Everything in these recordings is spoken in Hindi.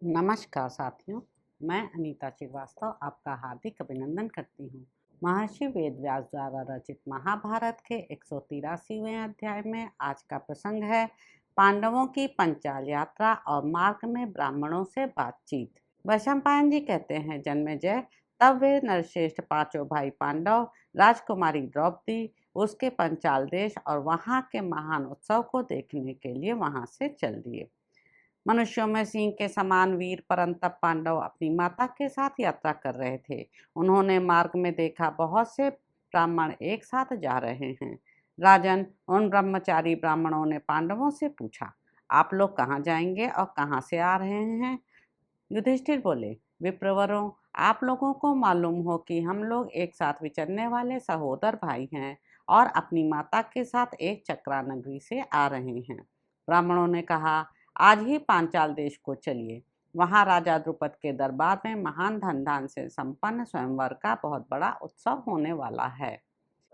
नमस्कार साथियों, मैं अनीता श्रीवास्तव आपका हार्दिक अभिनंदन करती हूँ। महर्षि वेदव्यास द्वारा रचित महाभारत के 183वें अध्याय में आज का प्रसंग है पांडवों की पंचाल यात्रा और मार्ग में ब्राह्मणों से बातचीत। वैशंपायन जी कहते हैं, जन्मेजय, तब वे नरश्रेष्ठ पांचों भाई पांडव, राजकुमारी द्रौपदी, उसके पंचाल देश और वहां के महान उत्सव को देखने के लिए वहां से चल दिए। मनुष्यों में सिंह के समान वीर परंतप पांडव अपनी माता के साथ यात्रा कर रहे थे। उन्होंने मार्ग में देखा बहुत से ब्राह्मण एक साथ जा रहे हैं। राजन, उन ब्रह्मचारी ब्राह्मणों ने पांडवों से पूछा, आप लोग कहाँ जाएंगे और कहाँ से आ रहे हैं? युधिष्ठिर बोले, विप्रवरों, आप लोगों को मालूम हो कि हम लोग एक साथ विचरने वाले सहोदर भाई हैं और अपनी माता के साथ एक चक्रा नगरी से आ रहे हैं। ब्राह्मणों ने कहा, आज ही पांचाल देश को चलिए। वहां राजा द्रुपद के दरबार में महान धन धान से संपन्न स्वयंवर का बहुत बड़ा उत्सव होने वाला है।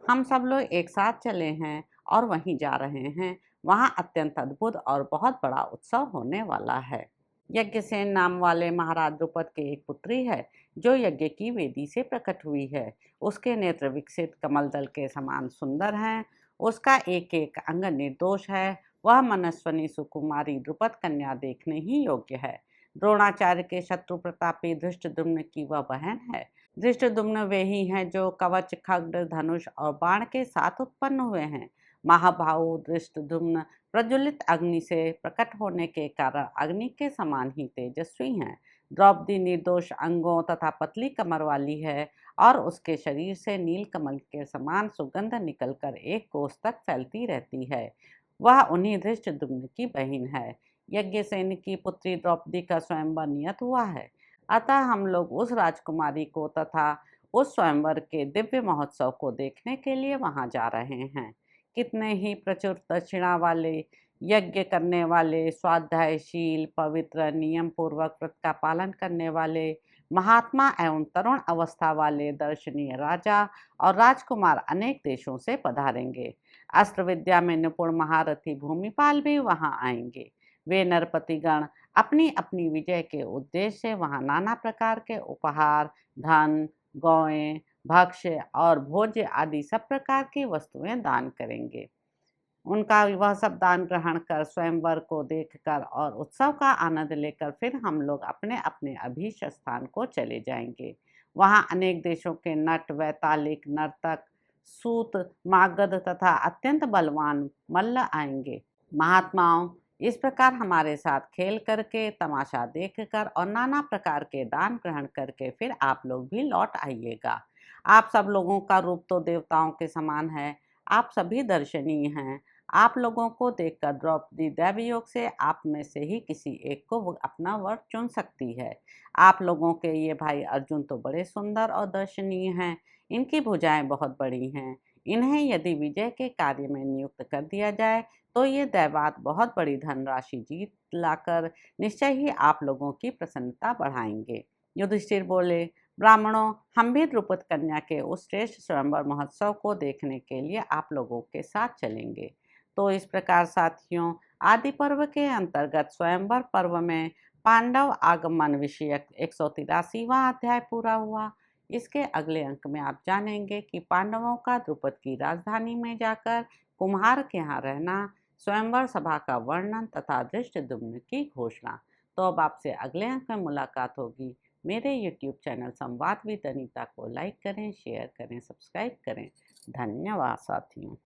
हम सब लोग एक साथ चले हैं और वहीं जा रहे हैं। वहां अत्यंत अद्भुत और बहुत बड़ा उत्सव होने वाला है। यज्ञसेन नाम वाले महाराज द्रुपद के एक पुत्री है जो यज्ञ की वेदी से प्रकट हुई है। उसके नेत्र विकसित कमल दल के समान सुंदर हैं। उसका एक एक अंग निर्दोष है। वह मनस्वनी सुकुमारी द्रुपद कन्या देखने ही योग्य है। द्रोणाचार्य के शत्रु प्रतापी धृष्टद्युम्न की वह बहन है। धृष्टद्युम्न वे ही हैं जो कवच, खड्ग, धनुष और बाण के साथ उत्पन्न हुए हैं। महाबाहु धृष्टद्युम्न प्रज्वलित अग्नि से प्रकट होने के कारण अग्नि के समान ही तेजस्वी हैं। द्रौपदी निर्दोष अंगों तथा पतली कमर वाली है और उसके शरीर से नील कमल के समान सुगंध निकलकर एक कोस तक फैलती रहती है। वह उन्हीं धृष्टद्युम्न की बहन है। यज्ञसेन की पुत्री द्रौपदी का स्वयंवर नियत हुआ है। अतः हम लोग उस राजकुमारी को तथा उस स्वयंवर के दिव्य महोत्सव को देखने के लिए वहां जा रहे हैं। कितने ही प्रचुर दक्षिणा वाले, यज्ञ करने वाले, स्वाध्यायशील, पवित्र, नियम पूर्वक व्रत का पालन करने वाले, महात्मा एवं तरुण अवस्था वाले दर्शनीय राजा और राजकुमार अनेक देशों से पधारेंगे। अस्त्र विद्या में निपुण महारथी भूमिपाल भी वहां आएंगे। वे नरपतिगण अपनी अपनी विजय के उद्देश्य से वहां नाना प्रकार के उपहार, धन, गौएं, भक्ष्य और भोज्य आदि सब प्रकार की वस्तुएं दान करेंगे। उनका वह सब दान ग्रहण कर स्वयंवर को देखकर और उत्सव का आनंद लेकर फिर हम लोग अपने अपने अभीष्ट स्थान को चले जाएंगे। वहां अनेक देशों के नट, वैतालिक, नर्तक, सूत, मागध तथा अत्यंत बलवान मल्ल आएंगे। महात्माओं, इस प्रकार हमारे साथ खेल करके, तमाशा देखकर और नाना प्रकार के दान ग्रहण करके फिर आप लोग भी लौट आइएगा। आप सब लोगों का रूप तो देवताओं के समान है। आप सभी दर्शनीय हैं। आप लोगों को देखकर द्रौपदी दैवी योग से आप में से ही किसी एक को वो अपना वर चुन सकती है। आप लोगों के ये भाई अर्जुन तो बड़े सुंदर और दर्शनीय हैं। इनकी भुजाएं बहुत बड़ी हैं। इन्हें यदि विजय के कार्य में नियुक्त कर दिया जाए तो ये दैवात बहुत बड़ी धनराशि जीत लाकर निश्चय ही आप लोगों की प्रसन्नता बढ़ाएंगे। युधिष्ठिर बोले, ब्राह्मणों, हम भी द्रुपद कन्या के उस श्रेष्ठ स्वयंवर महोत्सव को देखने के लिए आप लोगों के साथ चलेंगे। तो इस प्रकार साथियों, आदि पर्व के अंतर्गत स्वयंवर पर्व में पांडव आगमन विषयक 183वां अध्याय पूरा हुआ। इसके अगले अंक में आप जानेंगे कि पांडवों का द्रुपद की राजधानी में जाकर कुम्हार के यहाँ रहना, स्वयंवर सभा का वर्णन तथा धृष्टद्युम्न की घोषणा। तो अब आपसे अगले अंक में मुलाकात होगी। मेरे YouTube चैनल संवाद विद अनीता को लाइक करें, शेयर करें, सब्सक्राइब करें। धन्यवाद साथियों।